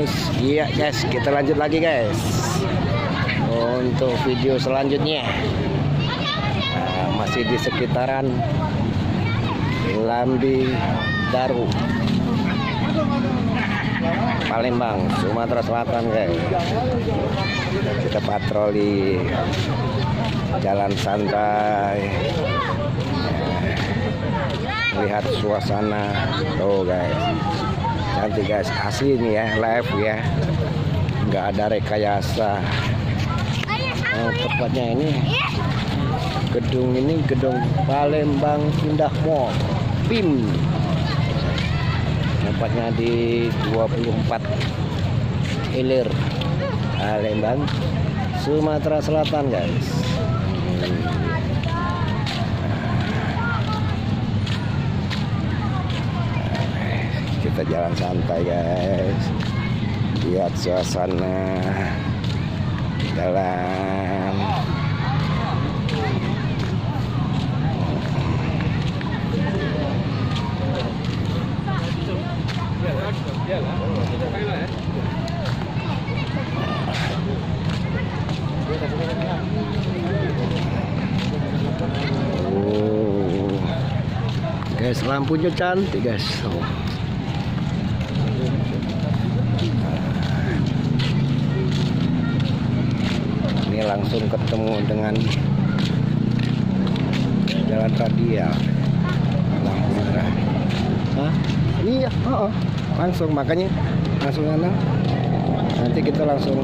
guys. Iya guys, kita lanjut lagi guys untuk video selanjutnya. Masih di sekitaran Lambi Daru, Palembang, Sumatera Selatan guys. Kita patroli jalan santai, lihat suasana. Tuh guys, cantik guys, asli nih ya, live ya, nggak ada rekayasa. Tepatnya ini gedung Palembang Indah Mall PIM, tepatnya di 24 Ilir, Palembang, Sumatera Selatan guys. Kita jalan santai guys, lihat suasana jalan. Oh, guys, lampunya cantik guys. Ini langsung ketemu dengan jalan radial, lampu merah. Hah? Iya, langsung, makanya langsung sana. Nanti kita langsung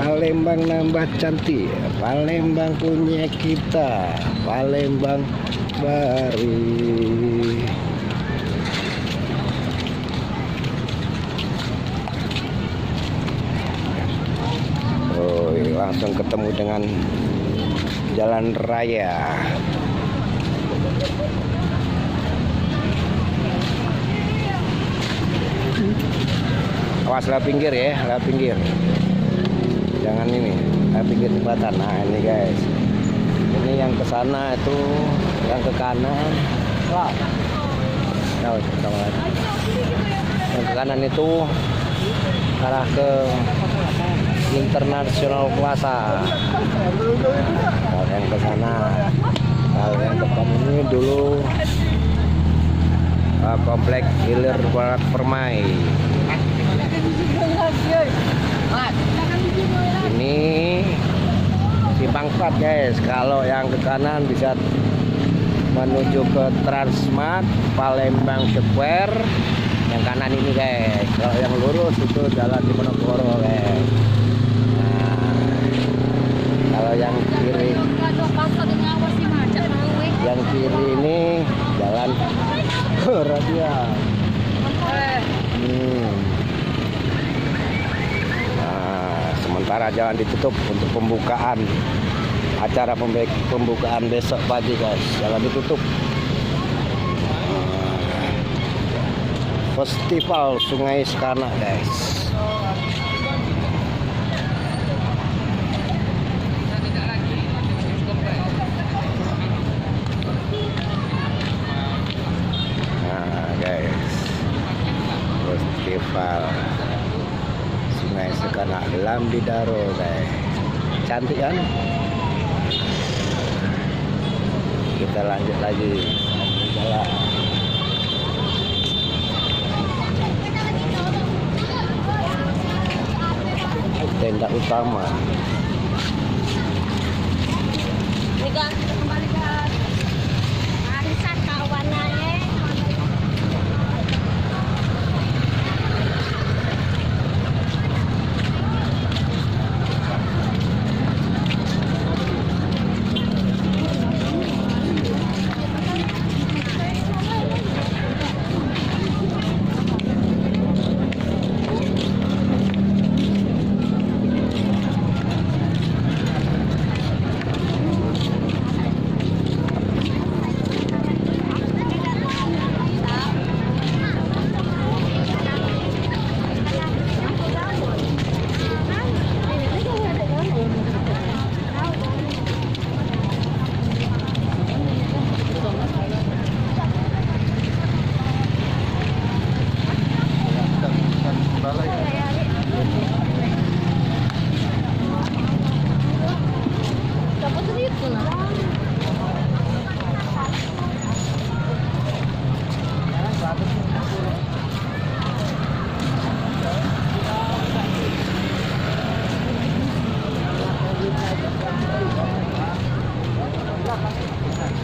Palembang nambah cantik, Palembang punya kita, Palembang baru. Oh, langsung ketemu dengan jalan raya. Awas lah pinggir ya, lah pinggir. Jangan ini, lah pinggir jembatan. Nah ini guys, ini yang ke sana itu, yang ke kanan. Wow. Nah, yang ke kanan itu arah ke International Plaza. Kalau yang ke sana, kalau yang depan ini dulu komplek Ilir Barat Permai. Ini Simpang 4 guys. Kalau yang ke kanan bisa menuju ke Transmart Palembang Square. Yang kanan ini guys. Kalau yang lurus itu jalan Diponegoro guys. Kalau yang kiri ini jalan radial. Nah, sementara jalan ditutup untuk pembukaan acara pembukaan besok pagi guys. Jalan ditutup. Festival Sungai Sekanak guys. Festival Sungai Sekanak Lambi Daru guys. Cantik kan? Kita lanjut lagi jalan. Tenda utama.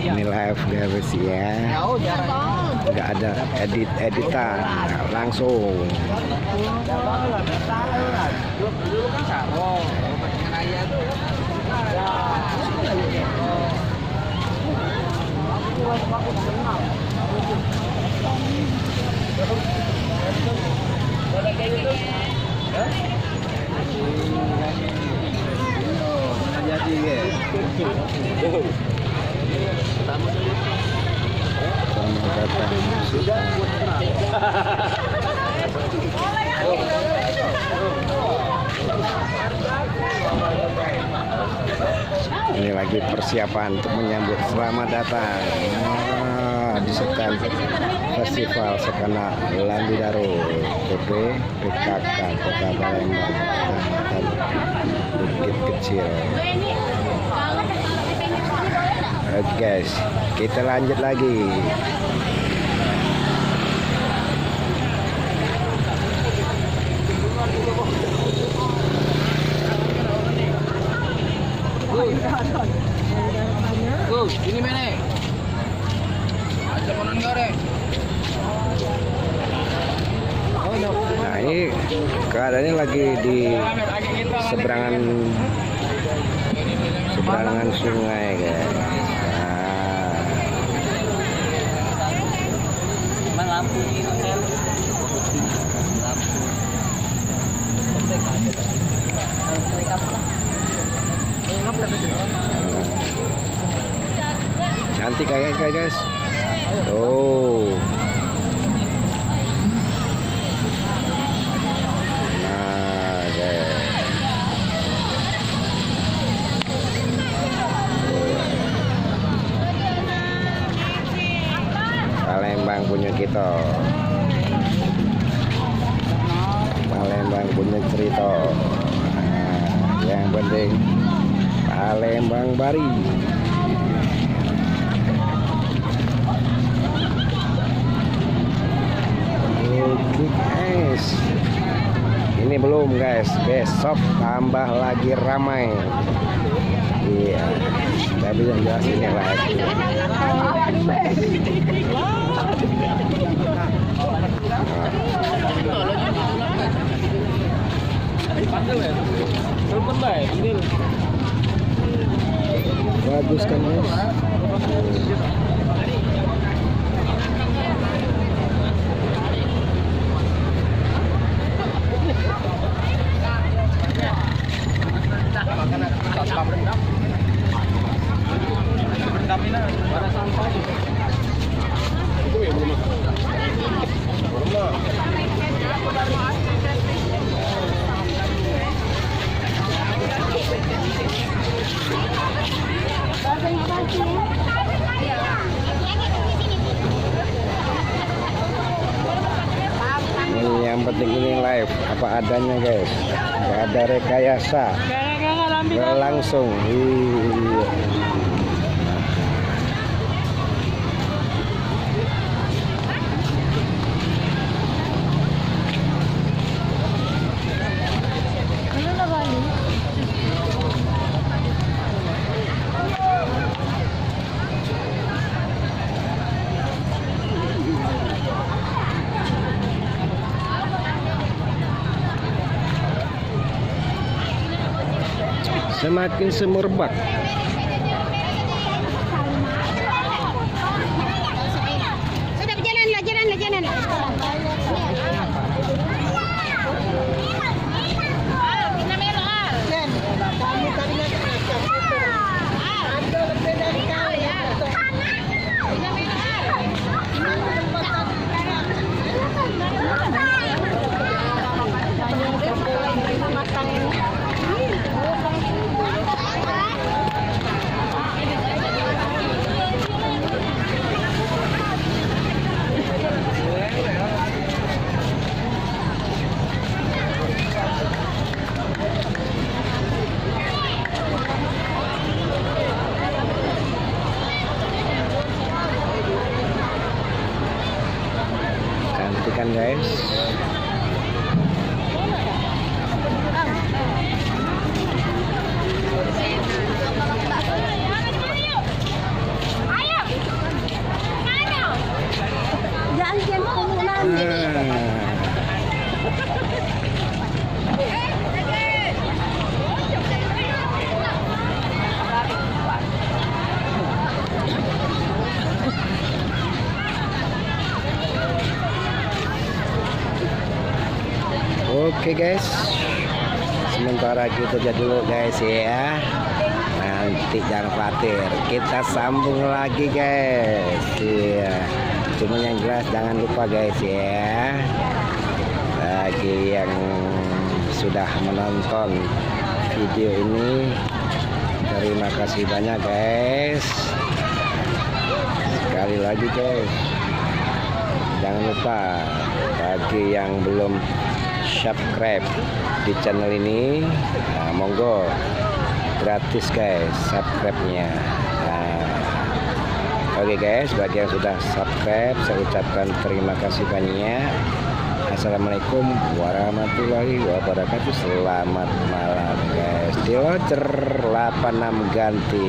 Ini live guys ya. Nggak ada editan, langsung. Ini lagi persiapan untuk menyambut selamat datang di Sekan Festival Sekana Lambidaro PKK Kota Palembang, Kecamatan Bukit Kecil. Oke guys, kita lanjut lagi. Ini mana? Ada konon goreng. Nah ini keadaannya lagi di seberangan sungai guys. Nah, lampu ini hotel. Cantik kayak guys. Oh. Nah, guys. Palembang punya kita. Palembang punya cerita. Nah, yang penting Palembang Bari. Oke guys, ini belum guys, besok tambah lagi ramai. Iya, tapi yang jelas ini lagi. Bagus kan guys. Yang penting ini live apa adanya guys, nggak ada rekayasa, nggak langsung. Iya. Semakin semerbak. Sudah berjalan. Cantikan guys. Ayo. Oke guys, sementara kita aja dulu guys ya. Nanti jangan khawatir, kita sambung lagi guys. Iya. Cuma yang jelas jangan lupa guys ya. Bagi yang sudah menonton video ini, terima kasih banyak guys. Sekali lagi guys, jangan lupa bagi yang belum subscribe di channel ini, nah, monggo gratis guys subscribe-nya. Nah, oke guys, bagi yang sudah subscribe saya ucapkan terima kasih banyak. Assalamualaikum warahmatullahi wabarakatuh. Selamat malam guys. Di Locer 86 ganti.